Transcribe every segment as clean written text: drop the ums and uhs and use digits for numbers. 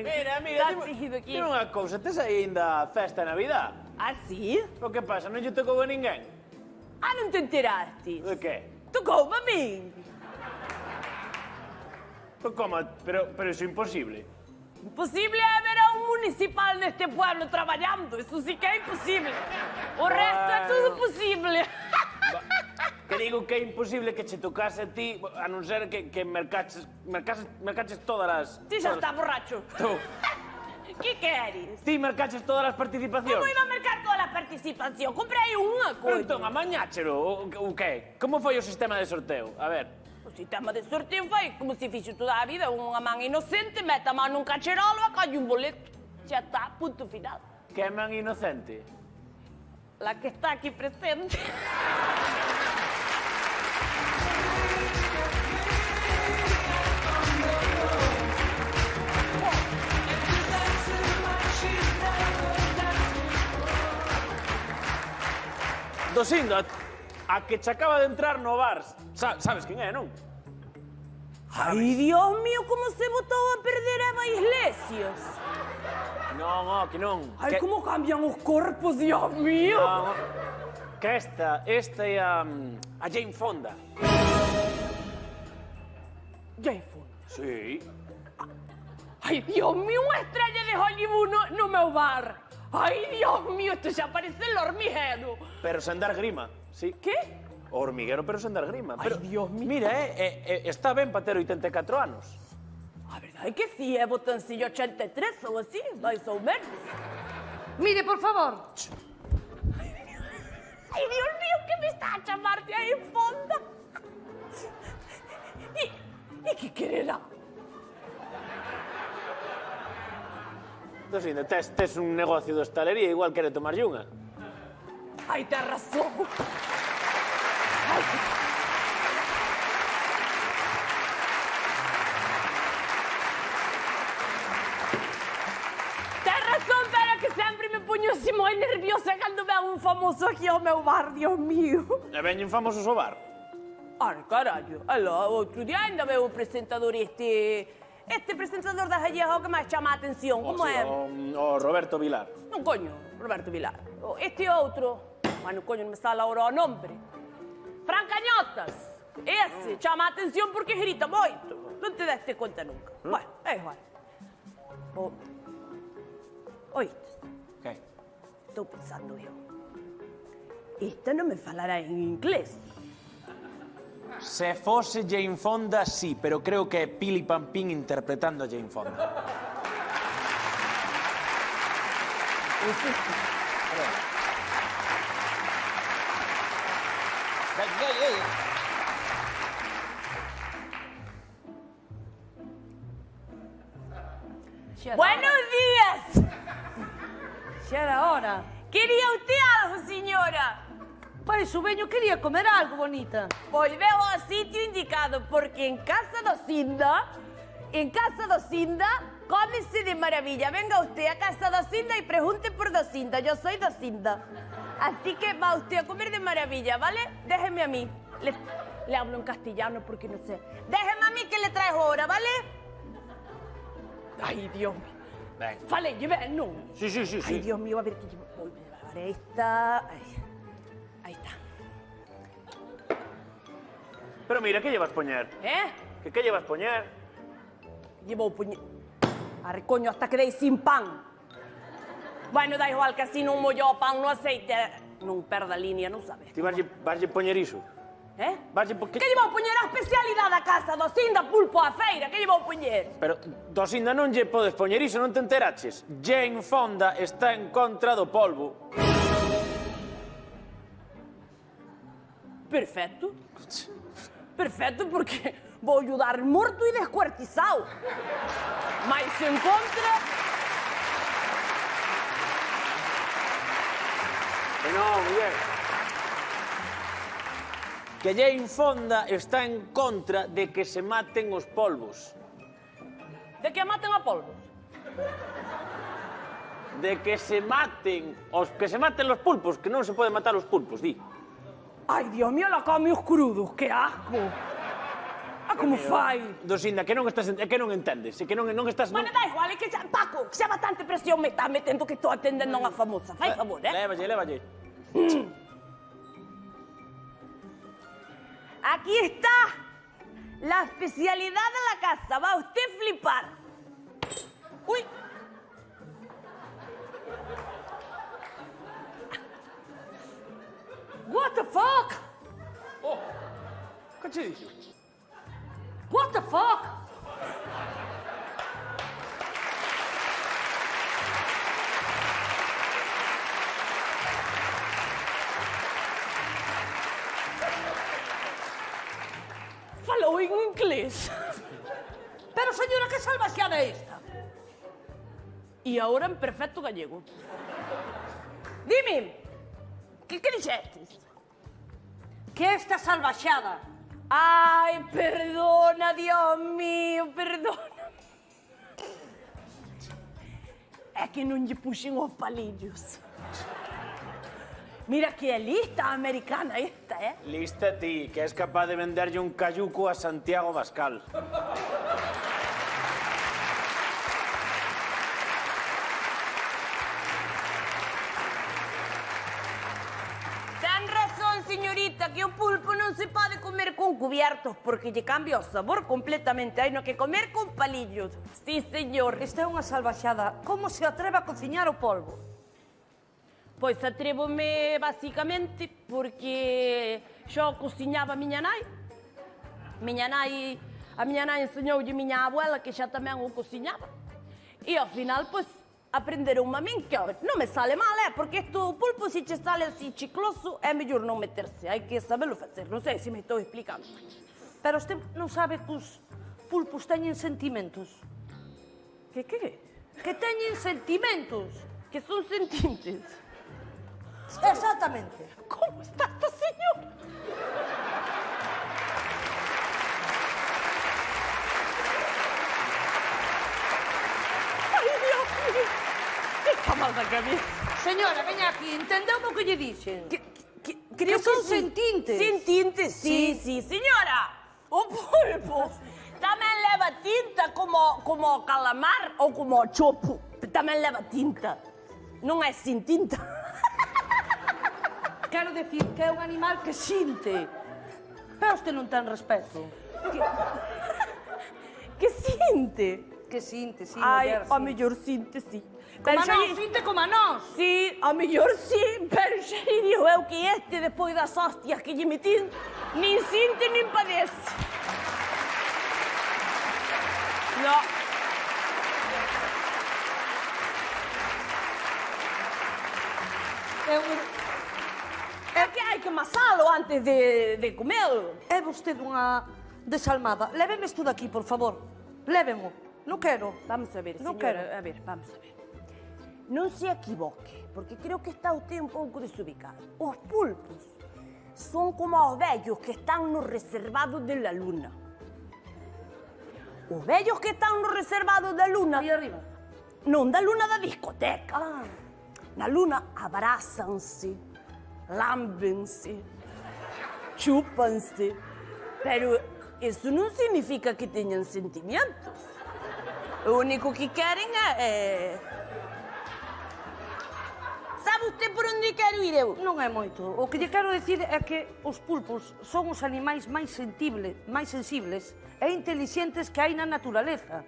Mira, dime unha cousa, tes aínda festa de Navidad? Ah, sí? O que pasa, non lle tocou a ninguén? Ah, non te enteraste? De que? Tocoume a min. Como? Pero iso é imposible. Imposible é ver a un municipal neste pueblo traballando, eso sí que é imposible. O resto é todo posible. Que digo que é imposible que che tocase a ti, a non ser que mercaches todas as... Ti xa está borracho. Tú. Que queres? Ti mercaches todas as participacións. Como iba a mercar toda a participación? Comprei unha, Pero coño. entón, amañáchero, o que? Como foi o sistema de sorteo? A ver. O sistema de sorteo foi como se fixo toda a vida. Unha man inocente mete a man nun cacherolo e colle un boleto. Xa está, punto final. Que man inocente? La que está aquí presente. Dosindo, a que che acaba de entrar no bar, sabes quen é, non? Ai, Dios mío, como se botou a perder Eva Iglesias. Non, que non. Ai, como cambian os corpos, Dios mío. Non, que esta é a Jane Fonda. Jane Fonda? Sí. Ai, Dios mío, unha estrella de Hollywood no meu bar. Ai, Dios mío, isto xa parece el hormiguero. Pero sen dar grima, sí. Que? O hormiguero, pero sen dar grima. Ai, Dios mío. Mira, está ben para ter 84 anos. A verdade é que sí, é botoncillo 83 ou así, máis ou menos. Mire, por favor. Ai, Dios mío, que me está a chamar de aí Fonda? E que quererá? Dosindo, tes un negocio de hostalería, igual quere tomarlle unha. Ai, te razón. Ai. Ten razón, pero que sempre me puño así moi nerviosa cando veo un famoso aquí ao meu bar, Dios mío. E veñen famosos ao bar. Ai, carallo. Aló, outro día ainda veo o presentador este presentador da Gallega o que máis chama a atención, como é? O Roberto Vilar. Non, coño, Roberto Vilar. Este outro, bueno, coño, non me sale agora o nombre. Fran Cañotas. Ese chama a atención porque grita moito. Non te deste conta nunca. Bueno, é igual. Oíste, Que? estou pensando eu. Esta non me falará en inglés. Se fose Jane Fonda, sí, pero creo que é Pili Pampín interpretando a Jane Fonda. Buenos días. Xa era hora. Quería usted algo, señora? Pai, subeño, quería comer algo, bonita. Pois veo o sitio indicado, porque en casa do Cinda, cómese de maravilla. Venga usted a casa do Cinda y pregunte por do Cinda. Yo soy do Cinda. Así que va usted a comer de maravilla, ¿vale? Déjeme a mí. Le hablo en castellano porque no sé. Déjeme a mí que le traigo ahora, ¿vale? Ay, Dios mío. Ben. Vale, lleve, no. Sí. Ay, Dios mío, a ver qué llevo. Voy a llevar esta. Ahí está. Pero mira, que llevas poñer? Que llevas poñer? Llevo puñe... Arre, coño, hasta quedei sin pan. Bueno, da igual que así non mollo o pan no aceite. Non perda línea, non sabes. Ti vaslle poñer iso? Que llevou poñer a especialidade da casa do Cinda pulpo a feira? Que llevou poñer? Pero do Cinda non lle podes poñer iso, non te enteraches? Jane Fonda está en contra do polvo. Perfecto. Perfecto, porque vou ayudar morto e descuartizado. Mais en contra... Que non, Miguel. Que Jane Fonda está en contra de que se maten os polvos. De que maten a polvos? De que se maten os pulpos, que non se pode matar os pulpos, di. Ay, Dios mío, la come os crudos, qué asco. como fai? Dosinda, que non estás... É que non entendes, é que non estás... Bueno, da igual, é que xa, Paco, xa bastante presión me está metendo que estou atendendo a unha famosa. Fai favor, Lévalle. Aquí está la especialidad de la casa. Va usted a flipar. Uy. What the fuck? Que che dixo? What the fuck? Falou en inglés. Pero, señora, que salvaxada é esta? Y ahora en perfecto gallego. Dime, ¿qué dixestes? Que esta salvaxada? Ay, perdona, Dios mío, perdona. É que non lle puxen os palillos. Mira que é lista a americana esta, Lista ti, que és capaz de venderlle un cayuco a Santiago Bascal. Ten razón, señorita, que o pulpo non se pode comer con cubiertos porque lle cambia o sabor completamente. Hai no que comer con palillos. Sí, señor. Esta é unha salvaxada. Como se atreve a cociñar o polvo? Pois atrévome basicamente porque xo cociñaba a miña nai. A miña nai enseñoulle miña abuela que xa tamén o cociñaba. E ao final, pois, aprenderon a min que non me sale mal, porque isto, o pulpo, se che sale así chicloso, é mellor non meterse. Hai que saberlo facer. Non sei se me estou explicando. Pero usted non sabe que os pulpos teñen sentimentos? Que? Que teñen sentimentos? Que son sentientes. Exactamente. Como está esta señora? Ai, Dios mío. Está mal da cabeza. Señora, veña aquí, entendeu o que lle dixen? Creo Que son sí. sentintes. Sentintes, sí, señora. O pulpo tamén leva tinta como o calamar ou como o chopo. Tamén leva tinta. Non é sin tinta. Quero decir que é un animal que xinte. Pero usted non ten respeto. Que sinte. Que xinte, sí, Ai, muller, a sí. mellor sinte, sí. Como a xa nós, lle- xinte como a nós. Sí, a mellor sí, pero xa digo eu que este, despois das hostias que lle metín, nin sinte nin padece. No. É que hai que amasalo antes de comelo. É vostede unha desalmada. Léveme isto daqui, por favor. Lévemo. Non quero. Vamos a ver, Non señora, quero. a ver, vamos a ver. Non se equivoque, porque creo que está usted un pouco desubicado. Os pulpos son como os vellos que están no reservado de la luna. Os vellos que están no reservado da luna, Aí arriba. non da luna da discoteca. Ah, Na luna abrázanse, lámbense, chúpanse, pero eso non significa que teñan sentimientos. O único que queren é... Sabe usted por onde quero ir eu? non é moito. O que lle quero dicir é que os pulpos son os animais máis sensibles e intelixentes que hai na naturaleza.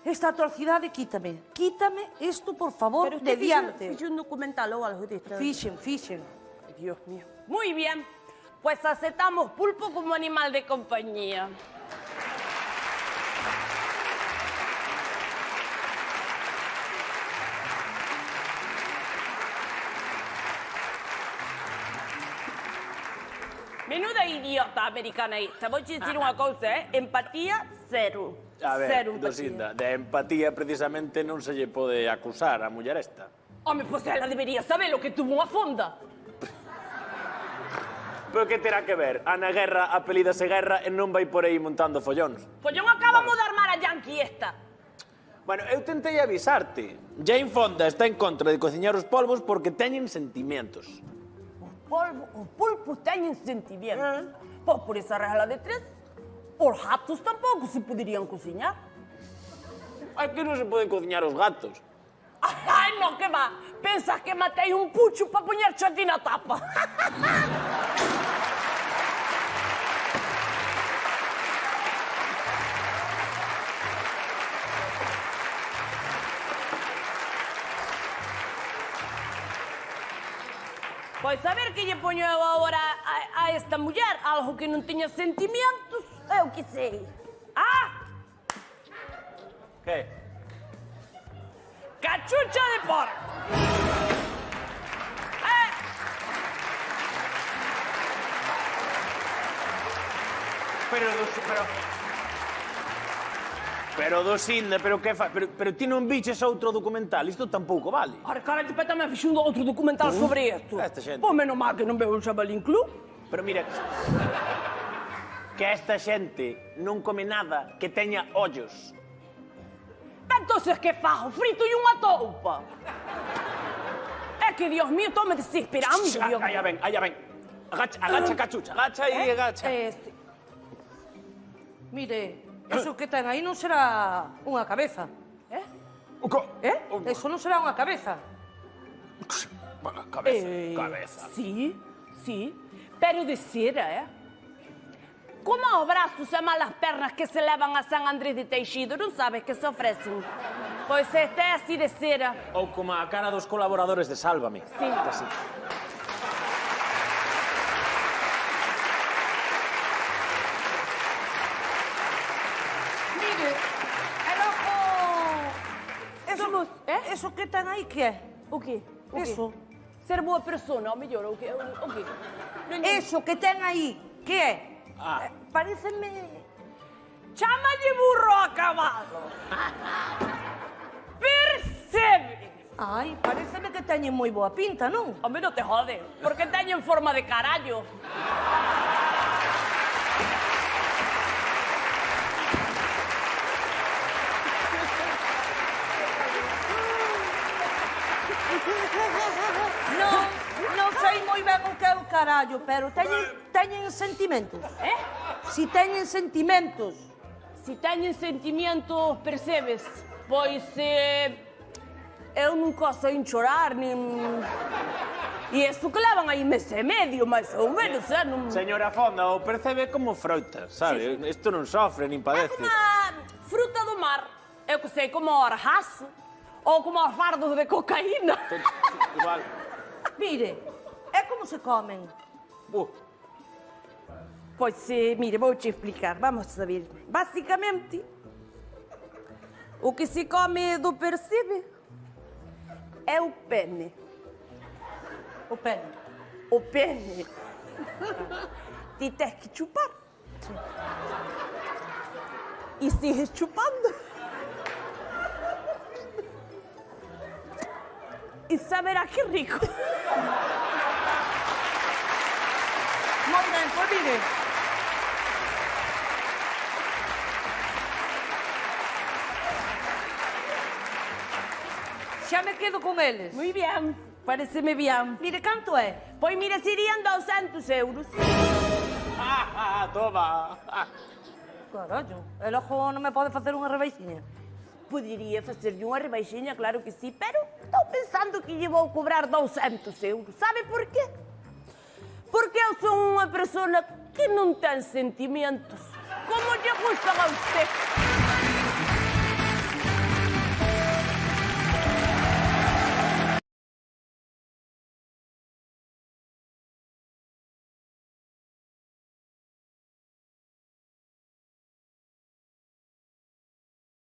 Esta atrocidade quítame. Quítame isto, por favor, Pero de usted diante. fixe un documental ou algo disto. Fixen. Ay, Dios mío. Muy bien, pues aceptamos pulpo como animal de compañía. Menuda idiota americana esta. Vou te dicir unha cousa, Empatía, cero. A ver, Cero empatía. Dosinda, de empatía precisamente non se lle pode acusar a muller esta. Home, pois ela debería saber lo que tuvo unha fonda. Pero que terá que ver? Ana Guerra apelídase Guerra e non vai por aí montando follóns. Follón acabamos de armar a Yankee esta. Bueno, eu tentei avisarte. Jane Fonda está en contra de cociñar os polvos porque teñen sentimientos. Os pulpos teñen sentimientos. Pois por esa regla de tres, Os ratos tampouco se poderían cociñar. Aquí non se poden cociñar os gatos. Ai, non, que va. Pensas que matei un pucho para poñerche a ti na tapa. Pois a ver que lle poño eu agora a esta muller, algo que non teña sentimientos, eu que sei. Ah! Que? Cachucha de porco. Pero Dosinda, pero que fa? Pero ti non biches outro documental, isto tampouco vale. Ora, cara, ti tamén fixendo outro documental sobre isto. Esta xente. Pois menos mal que non veo un Xabalín Club. Pero mira, que esta xente non come nada que teña ollos. Entonces, que fajo? Frito e unha toupa. É que, Dios mío, estou me desesperando. Allá ven, allá ven. Agacha, cachucha, agacha e agacha. Mire, eso que ten aí non será unha cabeza. Eso non será unha cabeza. Cabeza. Sí, sí, pero de cera, Como os brazos e malas pernas que se levan a San Andrés de Teixido, non sabes que se ofrecen? Pois esta é así de cera. Ou como a cara dos colaboradores de Sálvame. Sí. Así. Mire, e logo... Eso que ten aí que é? O quê? Eso. Ser boa persona, ao mellor, o quê? Eso que ten aí, que é? Pareceme... Chámalle burro a cabalo. Percebe. Ai, pareceme que teñen moi boa pinta, non? Home, non te jode, porque teñen forma de carallo. Non sei moi ben o que é o carallo, pero teñen sentimentos. Si teñen sentimentos. Si teñen sentimentos, percebes? Pois, eu nunca sei chorar, nin... E isto que levan aí mes e medio, máis ou menos, non... Señora Fonda, o percebe como froitas, sabe? Isto non sofre, nin É padece. como a fruta do mar. Eu que sei, como o arraso, ou como os fardos de cocaína. Igual. Mire, é como se comen. Pois, mire, vou te explicar, vamos a ver. Basicamente, o que se come do percebe é o pene. O pene. O pene. Ti tens que chupar. E sigues chupando. E saberá que rico. Moi ben, pois mire. Xa me quedo con eles. Moi bien, pareceme bien. Mire, canto é? Pois mira, serían 200 euros. Toma. Carallo, e logo non me pode facer unha rebaixiña? Poderia facerlle unha rebaixiña, claro que sí, pero estou pensando que lle vou cobrar 200 euros. Sabe por qué? Porque eu son unha persona que non ten sentimentos. Como lle gustan a usted.